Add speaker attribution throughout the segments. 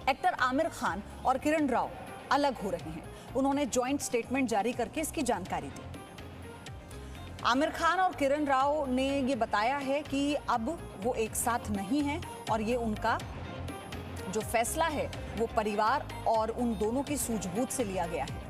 Speaker 1: Actor Aamir Khan और किरण राव अलग हो रहे हैं। उन्होंने जॉइंट स्टेटमेंट जारी करके इसकी जानकारी दी। आमिर खान और किरण राव ने ये बताया है कि अब वो एक साथ नहीं हैं और ये उनका जो फैसला है वो परिवार और उन दोनों की सूझबूझ से लिया गया है।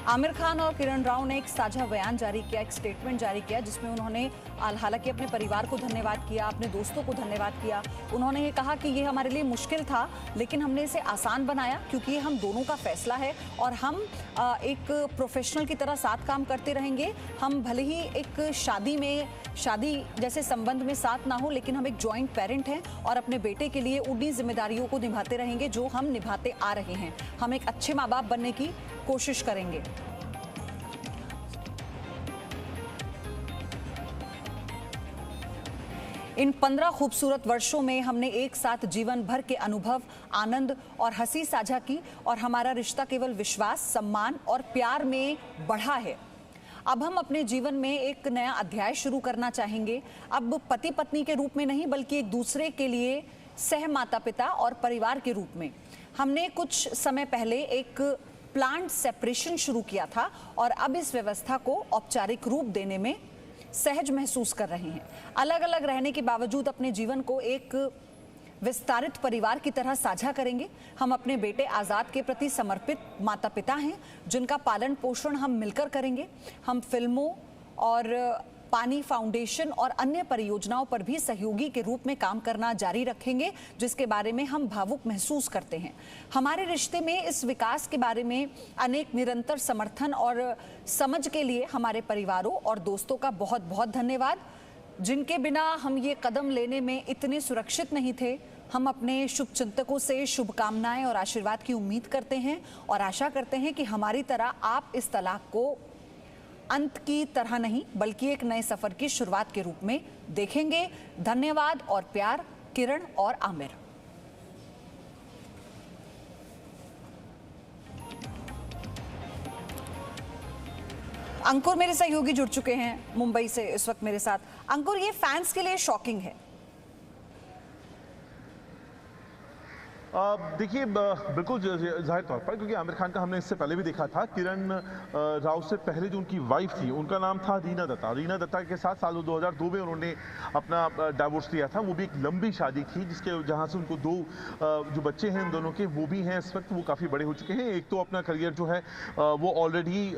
Speaker 1: आमिर खान और किरण राव ने एक साझा बयान जारी किया, एक स्टेटमेंट जारी किया, जिसमें उन्होंने हालांकि अपने परिवार को धन्यवाद किया, अपने दोस्तों को धन्यवाद किया। उन्होंने ये कहा कि ये हमारे लिए मुश्किल था, लेकिन हमने इसे आसान बनाया क्योंकि ये हम दोनों का फैसला है और हम एक प्रोफेशनल की तरह साथ काम करते रहेंगे। हम भले ही एक शादी जैसे संबंध में साथ ना हो, लेकिन हम एक जॉइंट पेरेंट हैं और अपने बेटे के लिए उन्हीं जिम्मेदारियों को निभाते रहेंगे जो हम निभाते आ रहे हैं। हम एक अच्छे माँ बाप बनने की कोशिश करेंगे। इन 15 खूबसूरत वर्षों में हमने एक साथ जीवन भर के अनुभव, आनंद और हंसी साझा की और हमारा रिश्ता केवल विश्वास, सम्मान और प्यार में बढ़ा है। अब हम अपने जीवन में एक नया अध्याय शुरू करना चाहेंगे। अब पति पत्नी के रूप में नहीं, बल्कि एक दूसरे के लिए सह माता पिता और परिवार के रूप में। हमने कुछ समय पहले एक प्लांट सेपरेशन शुरू किया था और अब इस व्यवस्था को औपचारिक रूप देने में सहज महसूस कर रहे हैं। अलग अलग रहने के बावजूद अपने जीवन को एक विस्तारित परिवार की तरह साझा करेंगे। हम अपने बेटे आज़ाद के प्रति समर्पित माता पिता हैं, जिनका पालन पोषण हम मिलकर करेंगे। हम फिल्मों और पानी फाउंडेशन और अन्य परियोजनाओं पर भी सहयोगी के रूप में काम करना जारी रखेंगे, जिसके बारे में हम भावुक महसूस करते हैं। हमारे रिश्ते में इस विकास के बारे में अनेक निरंतर समर्थन और समझ के लिए हमारे परिवारों और दोस्तों का बहुत बहुत धन्यवाद, जिनके बिना हम ये कदम लेने में इतने सुरक्षित नहीं थे। हम अपने शुभचिंतकों से शुभकामनाएं और आशीर्वाद की उम्मीद करते हैं और आशा करते हैं कि हमारी तरह आप इस तलाक को अंत की तरह नहीं, बल्कि एक नए सफर की शुरुआत के रूप में देखेंगे। धन्यवाद और प्यार, किरण और आमिर। अंकुर मेरे सहयोगी जुड़ चुके हैं मुंबई से इस वक्त मेरे साथ। अंकुर, ये फैंस के लिए शॉकिंग है।
Speaker 2: देखिए, बिल्कुल जाहिर तौर पर, क्योंकि आमिर खान का हमने इससे पहले भी देखा था। किरण राव से पहले जो उनकी वाइफ थी, उनका नाम था रीना दत्ता। रीना दत्ता के साथ साल 2002 में उन्होंने अपना डाइवोर्स लिया था। वो भी एक लंबी शादी थी, जहाँ से उनको दो जो बच्चे हैं उन दोनों के, वो भी हैं इस वक्त, वो काफ़ी बड़े हो चुके हैं। एक तो अपना करियर जो है वो ऑलरेडी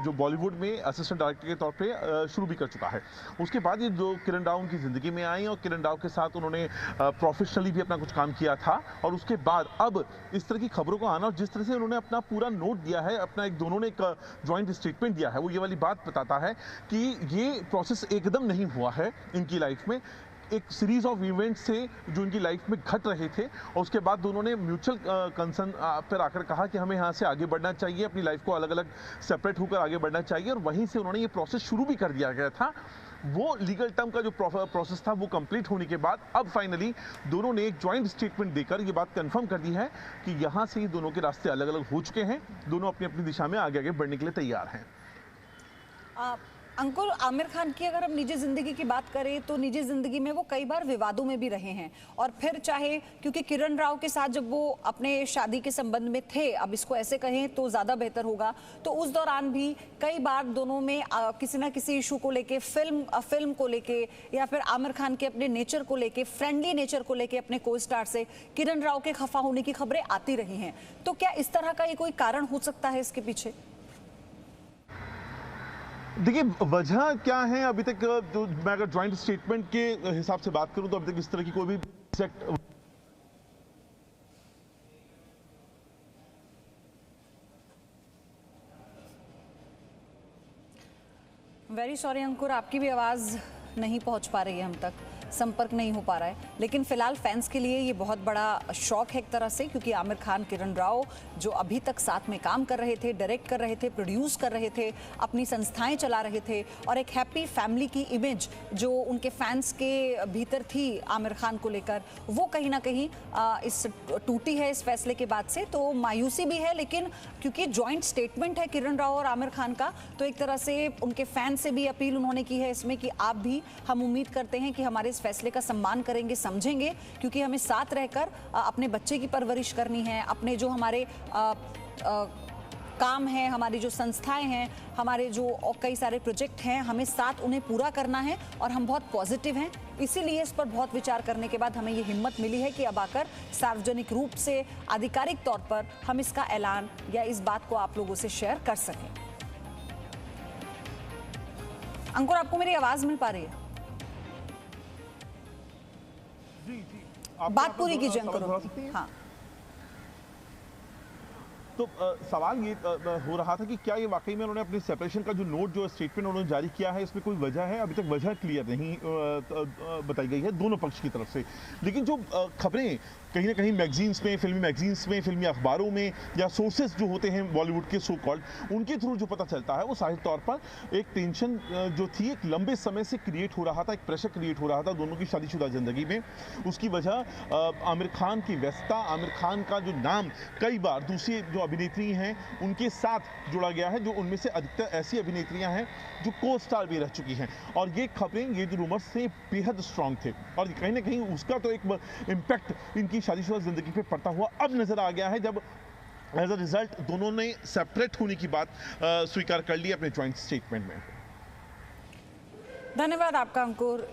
Speaker 2: जो बॉलीवुड में असिस्टेंट डायरेक्टर के तौर पर शुरू भी कर चुका है। उसके बाद ये जो किरण राव उनकी ज़िंदगी में आई और किरण राव के साथ उन्होंने प्रोफेशनली भी अपना कुछ काम किया था। और के बाद अब इस तरह की खबरों को आना और जिस तरह से उन्होंने अपना पूरा नोट दिया है, अपना एक दोनों ने एक जॉइंट स्टेटमेंट दिया है, वो ये वाली बात बताता है कि ये प्रोसेस एकदम नहीं हुआ है इनकी लाइफ में। एक सीरीज ऑफ इवेंट्स से जो इनकी लाइफ में घट रहे थे और उसके बाद दोनों ने म्यूचुअल कंसर्न पर आकर कहा कि हमें यहाँ से आगे बढ़ना चाहिए, अपनी लाइफ को अलग अलग सेपरेट होकर आगे बढ़ना चाहिए। और वहीं से उन्होंने ये प्रोसेस शुरू भी कर दिया गया था। वो लीगल टर्म का जो प्रोसेस था वो कंप्लीट होने के बाद अब फाइनली दोनों ने एक जॉइंट स्टेटमेंट देकर ये बात कंफर्म कर दी है कि यहाँ से ही दोनों के रास्ते अलग अलग हो चुके हैं। दोनों अपनी अपनी दिशा में आगे आगे बढ़ने के लिए तैयार हैं।
Speaker 1: अंकुर, आमिर खान की अगर हम निजी जिंदगी की बात करें तो निजी जिंदगी में वो कई बार विवादों में भी रहे हैं और फिर चाहे, क्योंकि किरण राव के साथ जब वो अपने शादी के संबंध में थे, अब इसको ऐसे कहें तो ज़्यादा बेहतर होगा, तो उस दौरान भी कई बार दोनों में किसी ना किसी इशू को लेके, फिल्म को लेके या फिर आमिर खान के अपने नेचर को लेके, फ्रेंडली नेचर को लेके अपने को स्टार से किरण राव के खफा होने की खबरें आती रही हैं। तो क्या इस तरह का ये कोई कारण हो सकता है इसके पीछे?
Speaker 2: देखिए, वजह क्या है अभी तक, जो मैं अगर जॉइंट स्टेटमेंट के हिसाब से बात करूं तो अभी तक इस तरह की कोई भी
Speaker 1: वेरी सॉरी अंकुर, आपकी भी आवाज़ नहीं पहुंच पा रही है हम तक। संपर्क नहीं हो पा रहा है। लेकिन फिलहाल फैंस के लिए ये बहुत बड़ा शौक है एक तरह से, क्योंकि आमिर खान, किरण राव जो अभी तक साथ में काम कर रहे थे, डायरेक्ट कर रहे थे, प्रोड्यूस कर रहे थे, अपनी संस्थाएं चला रहे थे, और एक हैप्पी फैमिली की इमेज जो उनके फैंस के भीतर थी आमिर खान को लेकर, वो कहीं ना कहीं इस टूटी है इस फैसले के बाद से। तो मायूसी भी है, लेकिन क्योंकि जॉइंट स्टेटमेंट है किरण राव और आमिर खान का, तो एक तरह से उनके फैन से भी अपील उन्होंने की है इसमें कि आप भी, हम उम्मीद करते हैं कि हमारे इस फैसले का सम्मान करेंगे, समझेंगे, क्योंकि हमें साथ रहकर अपने बच्चे की परवरिश करनी है, अपने जो हमारे काम है, हमारी जो संस्थाएं हैं, हमारे जो कई सारे प्रोजेक्ट हैं, हमें साथ उन्हें पूरा करना है, और हम बहुत पॉजिटिव हैं। इसीलिए इस पर बहुत विचार करने के बाद हमें ये हिम्मत मिली है कि अब आकर सार्वजनिक रूप से आधिकारिक तौर पर हम इसका ऐलान या इस बात को आप लोगों से शेयर कर सकें। अंकुर, आपको मेरी आवाज मिल पा रही है?
Speaker 2: जी
Speaker 1: बात पूरी कीजिए अंकुर। हाँ,
Speaker 2: तो सवाल ये हो रहा था कि क्या ये वाकई में उन्होंने अपनी सेपरेशन का जो नोट, जो स्टेटमेंट उन्होंने जारी किया है, इसमें कोई वजह है? अभी तक वजह क्लियर नहीं बताई गई है दोनों पक्ष की तरफ से। लेकिन जो खबरें कहीं ना कहीं मैगजीन्स में, फिल्मी मैगजीन्स में, फिल्मी अखबारों में, या सोर्सेज जो होते हैं बॉलीवुड के सो कॉल्ड, उनके थ्रू जो पता चलता है, वो जाहिर तौर पर एक टेंशन जो थी, एक लंबे समय से क्रिएट हो रहा था, एक प्रेशर क्रिएट हो रहा था दोनों की शादीशुदा जिंदगी में। उसकी वजह आमिर खान की व्यस्तता, आमिर खान का जो नाम कई बार दूसरी जो अभिनेत्री हैं उनके साथ जुड़ा गया है, जो उनमें से अधिकतर ऐसी अभिनेत्रियां हैं जो को स्टार भी रह चुकी हैं। और ये खबरें, ये जो रूमर्स थे, बेहद स्ट्रांग थे, और कहीं ना कहीं उसका तो एक इम्पैक्ट इनकी शादीशुदा जिंदगी पे पड़ता हुआ अब नजर आ गया है, जब एज अ रिजल्ट दोनों ने सेपरेट होने की बात स्वीकार कर ली अपने जॉइंट स्टेटमेंट में।
Speaker 1: धन्यवाद आपका अंकुर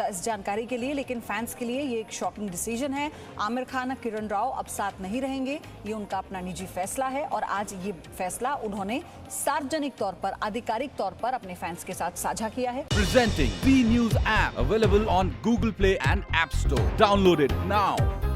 Speaker 1: इस जानकारी के लिए। लेकिन फैंस के लिए ये एक शॉकिंग डिसीजन है। आमिर खान, किरण राव अब साथ नहीं रहेंगे, ये उनका अपना निजी फैसला है, और आज ये फैसला उन्होंने सार्वजनिक तौर पर, आधिकारिक तौर पर अपने फैंस के साथ साझा किया है।
Speaker 3: Presenting B News app available on Google Play and App Store. Download it now.